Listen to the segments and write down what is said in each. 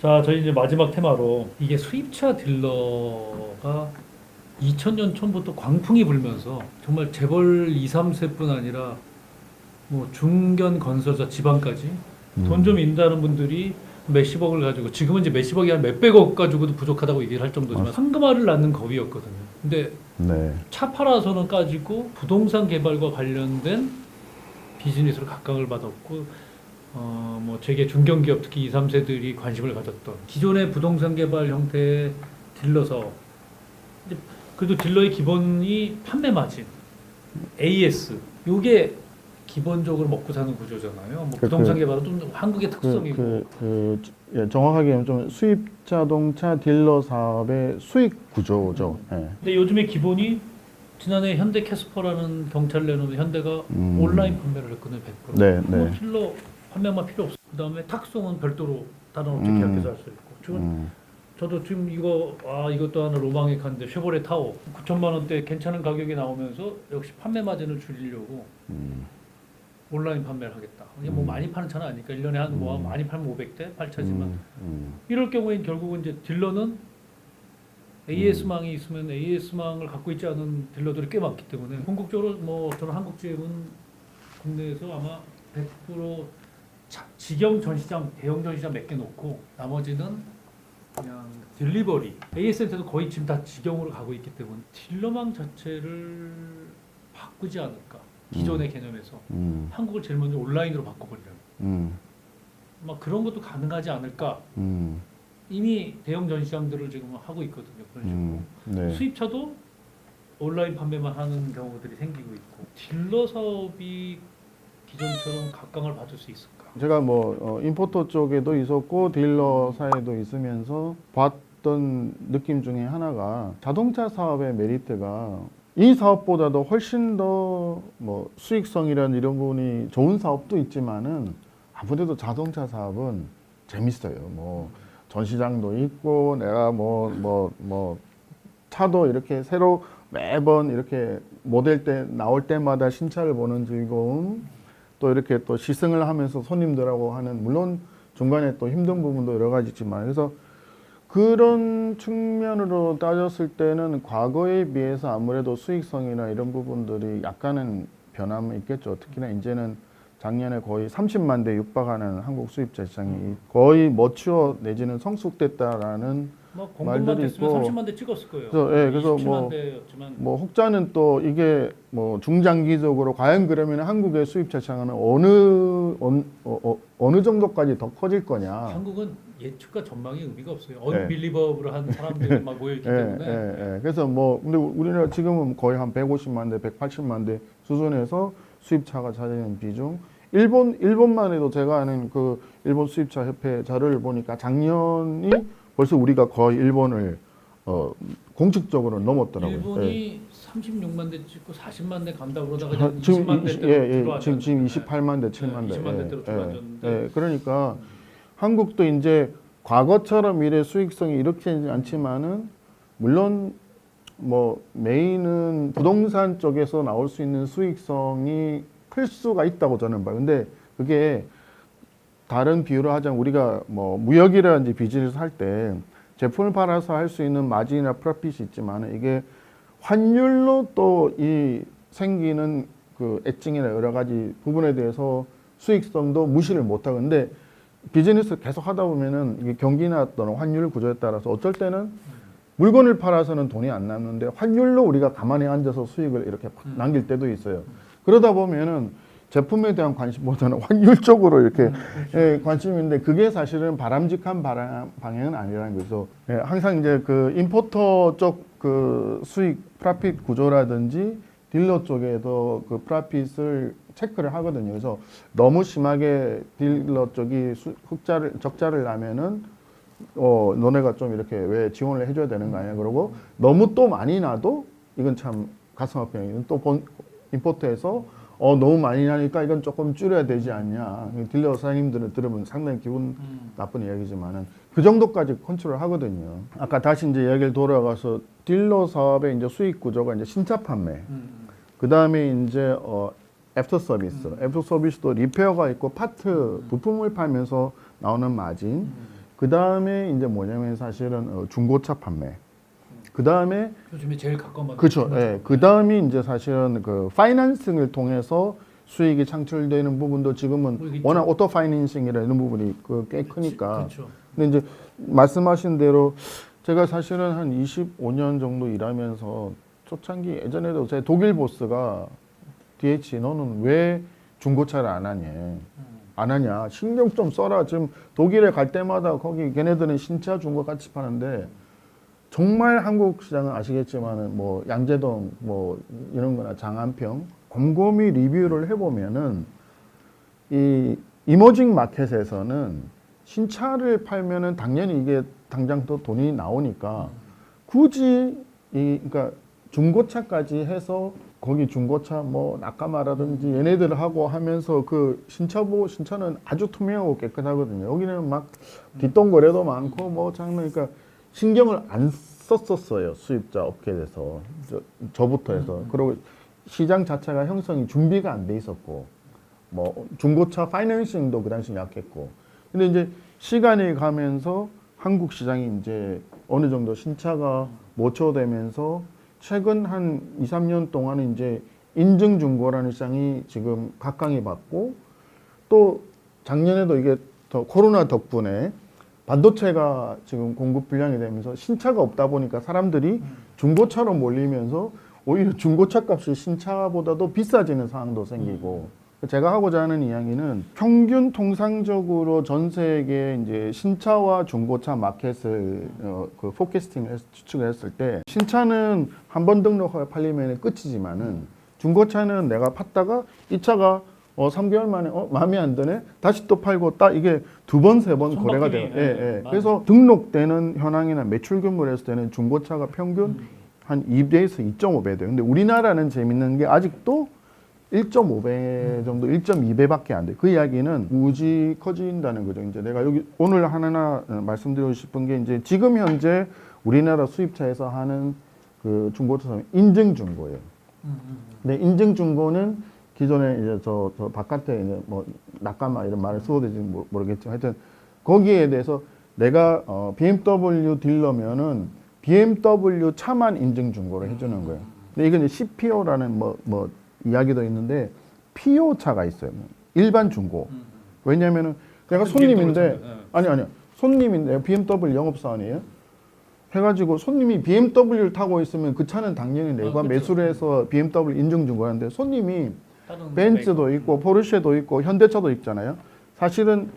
자, 저희 이제 마지막 테마로 이게 수입차 딜러가 2000년 초부터 광풍이 불면서 정말 재벌 2, 3세뿐 아니라 뭐 중견 건설사 지방까지 돈 좀 인다는 분들이 몇십억을 가지고, 지금은 이제 몇십억이 아니라 몇백억 가지고도 부족하다고 얘기를 할 정도지만 황금알을 낳는 겁이었거든요. 근데 네. 차 팔아서는 까지고 부동산 개발과 관련된 비즈니스로 각광을 받았고, 뭐 되게 중견기업 특히 2, 3세들이 관심을 가졌던 기존의 부동산 개발 형태의 딜러 사업. 근데 그래도 딜러의 기본이 판매 마진, AS, 요게 기본적으로 먹고 사는 구조잖아요. 뭐 부동산 개발은 좀 한국의 특성이고. 예, 정확하게 하면 좀 수입 자동차 딜러 사업의 수익 구조죠. 예. 근데 요즘에 기본이 지난해 현대 캐스퍼라는 경찰 내놓은 현대가 온라인 판매를 했거든요. 100%. 네, 뭐 네. 딜러 판매만 필요 없어. 그다음에 탁송은 별도로 다른 업체 계약해서 할 수 있고. 지금 저도 지금 이것도 하나 로망의 칸인데 쉐보레 타오 9천만 원대 괜찮은 가격이 나오면서 역시 판매 마진을 줄이려고 온라인 판매를 하겠다. 이게 뭐 많이 파는 차는 아니니까 1년에 한 뭐 많이 팔면 500대 8차지만 이럴 경우엔 결국은 이제 딜러는 AS망이 있으면 AS망을 갖고 있지 않은 딜러들이 꽤 많기 때문에 궁극적으로 뭐 저는 한국GM은 국내에서 아마 100% 직영 전시장, 대형 전시장 몇 개 놓고 나머지는 그냥 딜리버리. AS한테도 거의 지금 다 직영으로 가고 있기 때문에 딜러망 자체를 바꾸지 않을까. 기존의 개념에서 한국을 제일 먼저 온라인으로 바꿔버리려면 막 그런 것도 가능하지 않을까. 이미 대형 전시장들을 지금 하고 있거든요. 그런 식으로. 네. 수입차도 온라인 판매만 하는 경우들이 생기고 있고, 딜러 사업이 기존처럼 각광을 받을 수 있을까? 제가 뭐 임포터 쪽에도 있었고 딜러 사이에도 있으면서 봤던 느낌 중에 하나가 자동차 사업의 메리트가 이 사업보다도 훨씬 더 뭐 수익성이란 이런 부분이 좋은 사업도 있지만은 아무래도 자동차 사업은 재밌어요. 뭐 전시장도 있고 내가 뭐 차도 이렇게 새로 매번 이렇게 모델 때 나올 때마다 신차를 보는 즐거움, 또 이렇게 또 시승을 하면서 손님들하고 하는, 물론 중간에 또 힘든 부분도 여러 가지 있지만, 그래서 그런 측면으로 따졌을 때는 과거에 비해서 아무래도 수익성이나 이런 부분들이 약간은 변함이 있겠죠. 특히나 이제는 작년에 거의 30만 대 육박하는 한국 수입차 시장이 거의 머추어 내지는 성숙됐다라는 뭐 공급만 말들이 됐으면 있고. 30만 대 찍었을 거예요. 그래서, 예, 그래서 27만 대였지만 뭐 혹자는 또 이게 뭐 중장기적으로 과연 그러면 한국의 수입차 시장은 어느 정도까지 더 커질 거냐. 한국은 예측과 전망의 의미가 없어요. 네. 언빌리버블 한 사람들이 막 모여있기 때문에. 그래서 뭐 근데 우리나라 지금은 거의 한 150만 대, 180만 대 수준에서 수입차가 차지하는 비중. 일본만 해도 제가 아는 그 일본 수입차 협회 자료를 보니까 작년이 벌써 우리가 거의 일본을 공식적으로 넘었더라고요. 일본이 36만 대 찍고 40만 대 간다 그러다가 지금 20만 대대로 지금 28만 대, 7만 대. 20만 대대로 들어왔는데. 그러니까 한국도 이제 과거처럼 이래 수익성이 이렇게 않지만은 물론 뭐 메인은 부동산 쪽에서 나올 수 있는 수익성이 클 수가 있다고 저는 봐요. 근데 그게 다른 비유를 하자면 우리가 뭐 무역이라든지 비즈니스 할 때 제품을 팔아서 할 수 있는 마진이나 프로핏이 있지만 이게 환율로 또 이 생기는 그 엣징이나 여러 가지 부분에 대해서 수익성도 무시를 못하고, 근데 비즈니스 계속 하다 보면은 이게 경기나 또는 환율 구조에 따라서 어쩔 때는 물건을 팔아서는 돈이 안 남는데 환율로 우리가 가만히 앉아서 수익을 이렇게 남길 때도 있어요. 그러다 보면은 제품에 대한 관심보다는 환율 쪽으로 이렇게 관심인데 그게 사실은 바람직한 방향은 아니라는 거죠. 항상 이제 그 임포터 쪽 그 수익 프로핏 구조라든지 딜러 쪽에도 그 프로핏을 체크를 하거든요. 그래서 너무 심하게 딜러 쪽이 적자를 나면은 너네가 좀 이렇게 왜 지원을 해줘야 되는 거 아니야? 그러고 너무 또 많이 나도 이건 참 가슴 아프네요. 또 임포트에서 너무 많이 나니까 이건 조금 줄여야 되지 않냐. 딜러 사장님들은 들으면 상당히 기분 나쁜 이야기지만은 그 정도까지 컨트롤 하거든요. 아까 다시 이제 이야기를 돌아가서 딜러 사업의 이제 수익 구조가 이제 신차 판매. 그 다음에 이제 애프터 서비스. 애프터 서비스도 리페어가 있고 파트 부품을 팔면서 나오는 마진. 그 다음에 이제 뭐냐면 사실은 중고차 판매. 그 다음에 요즘에 제일 가까운 그렇죠. 예. 그 다음이 이제 사실은 그 파이낸싱을 통해서 수익이 창출되는 부분도 지금은 뭐 워낙 오토 파이낸싱이라는 부분이 꽤 크니까. 그렇죠. 근데 이제 말씀하신 대로 제가 사실은 한 25년 정도 일하면서 초창기 예전에도 제 독일 보스가 DH 너는 왜 중고차를 안 하냐 신경 좀 써라. 지금 독일에 갈 때마다 거기 걔네들은 신차 중고 같이 파는데 정말 한국 시장은 아시겠지만은 뭐 양재동 뭐 이런 거나 장안평 곰곰이 리뷰를 해보면은 이 이머징 마켓에서는 신차를 팔면은 당연히 이게 당장 또 돈이 나오니까 굳이 그러니까 중고차까지 해서 거기 중고차 뭐 낙가마라든지 얘네들하고 하면서 그 신차는 아주 투명하고 깨끗하거든요. 여기는 막 뒷돈거래도 많고 뭐 장난 그러니까 신경을 안 썼었어요. 수입자 업계에서 저부터 해서 그리고 시장 자체가 형성이 준비가 안 돼 있었고 뭐 중고차 파이낸싱도 그 당시 약했고 근데 이제 시간이 가면서 한국 시장이 이제 어느 정도 신차가 모처되면서 최근 한 2, 3년 동안은 이제 인증 중고라는 시장이 지금 각광이 받고 또 작년에도 이게 더 코로나 덕분에 반도체가 지금 공급 불량이 되면서 신차가 없다 보니까 사람들이 중고차로 몰리면서 오히려 중고차 값이 신차보다도 비싸지는 상황도 생기고 제가 하고자 하는 이야기는 평균 통상적으로 전 세계 이제 신차와 중고차 마켓을 그 포캐스팅을 추측을 했을 때 신차는 한 번 등록하고 팔리면 끝이지만은 중고차는 내가 팠다가 이 차가 3개월 만에 마음에 안 드네 다시 또 팔고 딱 이게 두 번 세 번 거래가 돼요. 예. 그래서 등록되는 현황이나 매출 규모를 했을 때는 중고차가 평균 한 2배에서 2.5배 돼요. 근데 우리나라는 재밌는 게 아직도 1.5배 정도, 1.2배밖에 안 돼. 그 이야기는 우지 커진다는 거죠. 이제 내가 여기 오늘 하나 말씀드리고 싶은 게 이제 지금 현재 우리나라 수입차에서 하는 그 중고차 인증 중고예요. 근데 인증 중고는 기존에 이제 저 바깥에 이제 뭐 낙가마 이런 말을 써도 될지 모르겠지만 하여튼 거기에 대해서 내가 BMW 딜러면은 BMW 차만 인증 중고를 해주는 거예요. 근데 이건 이제 CPO라는 뭐 이야기도 있는데 PO 차가 있어요. 일반 중고. 왜냐면은 내가 손님인데 아니요 손님인데 BMW 영업사원이에요. 해가지고 손님이 BMW를 타고 있으면 그 차는 당연히 내가 그렇죠. 매수를 해서 BMW 인증 중고하는데 손님이 벤츠도 있고 포르쉐도 있고 현대차도 있잖아요. 사실은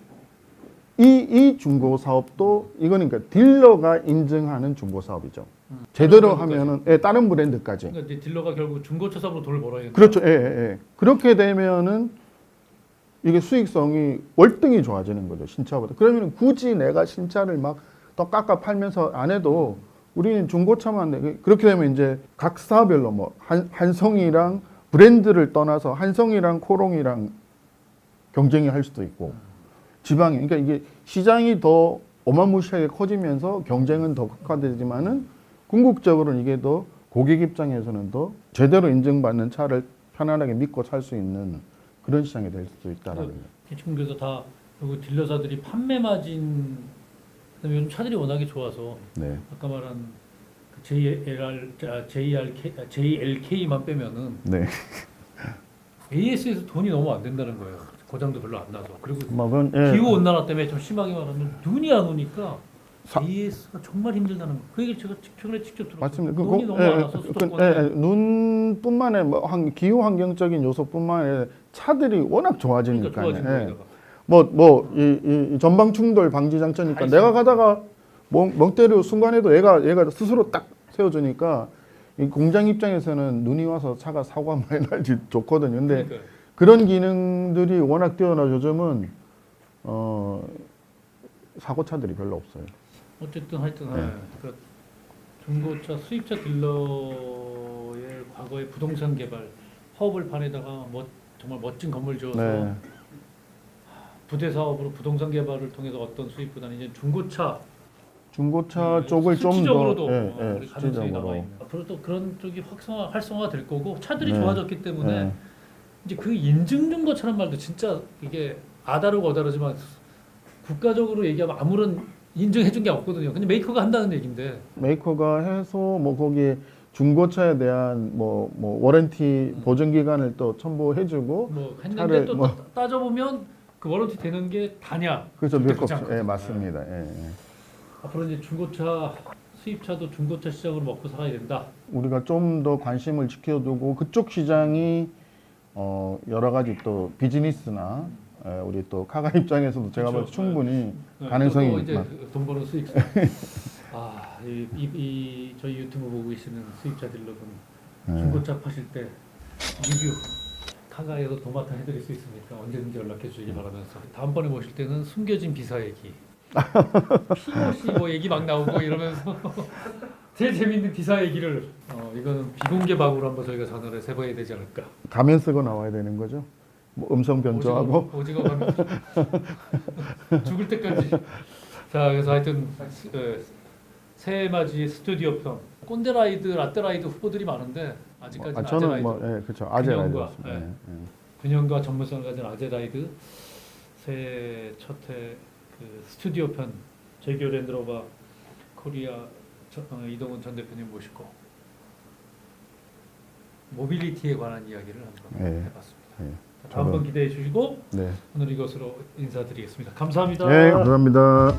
이 중고 사업도 이거는 그러니까 딜러가 인증하는 중고 사업이죠. 제대로 하면은 다른 브랜드까지. 그러니까 이제 딜러가 결국 중고차 사업으로 돈을 벌어야 그렇죠. 그렇게 되면은 이게 수익성이 월등히 좋아지는 거죠. 신차보다. 그러면 굳이 내가 신차를 막 더 깎아 팔면서 안 해도 우리는 중고차만 그렇게 되면 이제 각 사별로 뭐 한성이랑 브랜드를 떠나서 한성이랑 코롱이랑 경쟁이 할 수도 있고 지방에 그러니까 이게 시장이 더 어마무시하게 커지면서 경쟁은 더 극화되지만은 궁극적으로는 이게 더 고객 입장에서는 더 제대로 인증받는 차를 편안하게 믿고 살 수 있는 그런 시장이 될 수도 있다라는 거예요. 지금 그래서 다 그리고 딜러사들이 판매 마진 그다음에 요즘 차들이 워낙에 좋아서 네. 아까 말한 그 JLK만 빼면은 네. AS에서 돈이 너무 안 된다는 거예요. 고장도 별로 안 나서 그리고 뭐 그건 기후 온난화 때문에 좀 심하게 말하면 눈이 안 오니까 AS가 정말 힘들다는 거. 그 얘기를 제가 최근에 직접 들었어요. 맞습니다. 눈이 너무 안 와서 수도권 눈뿐만 아니라 뭐 기후 환경적인 요소뿐만 아니라 차들이 워낙 좋아지니까요. 좋아진 이 전방 충돌 방지 장치니까 내가 가다가 멍 때리고 순간에도 얘가 스스로 딱 세워주니까 이 공장 입장에서는 눈이 와서 차가 사고가 많이 날지 좋거든요. 근데 그러니까요. 그런 기능들이 워낙 뛰어나 요즘은 사고차들이 별로 없어요. 어쨌든 하여튼 그 중고차 수입차 딜러의 과거의 부동산 개발 허브판에다가 정말 멋진 건물 지어서 네. 부대 사업으로 부동산 개발을 통해서 어떤 수입보다는 이제 중고차 쪽을 좀 더 수치적으로도 우리 가능성이 남아 수치적으로 있는. 앞으로 또 그런 쪽이 활성화가 될 거고 차들이 네. 좋아졌기 때문에 네. 이제 그 인증 증거차란 말도 진짜 이게 아다르고 어다르지만 국가적으로 얘기하면 아무런 인증해준 게 없거든요. 그냥 메이커가 한다는 얘기인데. 메이커가 해서 뭐 거기에 중고차에 대한 뭐 워런티 보증 기간을 또 첨부해주고 뭐 했는데 차를 또 뭐- 따져보면 그 워런티 되는 게 다냐? 그렇죠. 절대 몇 그렇지 예, 않거든요. 맞습니다. 예, 예. 앞으로 이제 중고차 수입차도 중고차 시장으로 먹고 살아야 된다. 우리가 좀 더 관심을 지켜두고 그쪽 시장이 여러 가지 또 비즈니스나 우리 또 카가 입장에서도 제가 그렇죠. 볼때 충분히 네, 가능성이 또 이제 있다. 돈 버는 수익성. 아, 이 저희 유튜브 보고 계시는 수입자들로는 예. 중고차 파실 때 리뷰 카가에서 도맡아 해드릴 수 있으니까 언제든지 연락해 주시기 바라면서 다음번에 모실 때는 숨겨진 비사 얘기 POC 뭐 얘기 막 나오고 이러면서 제일 재밌는 비사 얘기를 이거는 비공개 방으로 한번 저희가 전화를 해봐야 되지 않을까. 가면 쓰고 나와야 되는 거죠. 뭐 음성 변조하고 오징어 가면 죽을 때까지. 자, 그래서 하여튼 새해 맞이 스튜디오 편 꼰대라이드, 라떼라이드 후보들이 많은데 아직까지는 저는 아제라이드. 뭐 그렇죠. 아제라이드 균형과, 맞습니다. 예. 예, 예. 균형과 전문성을 가진 아제라이드 새해 첫해 그 스튜디오 편 제규어 랜드로버 코리아 이동훈 전 대표님 모시고 모빌리티에 관한 이야기를 한번 예. 해봤습니다. 예. 자, 다음번 기대해 주시고 네. 오늘 이것으로 인사드리겠습니다. 감사합니다. 네, 감사합니다.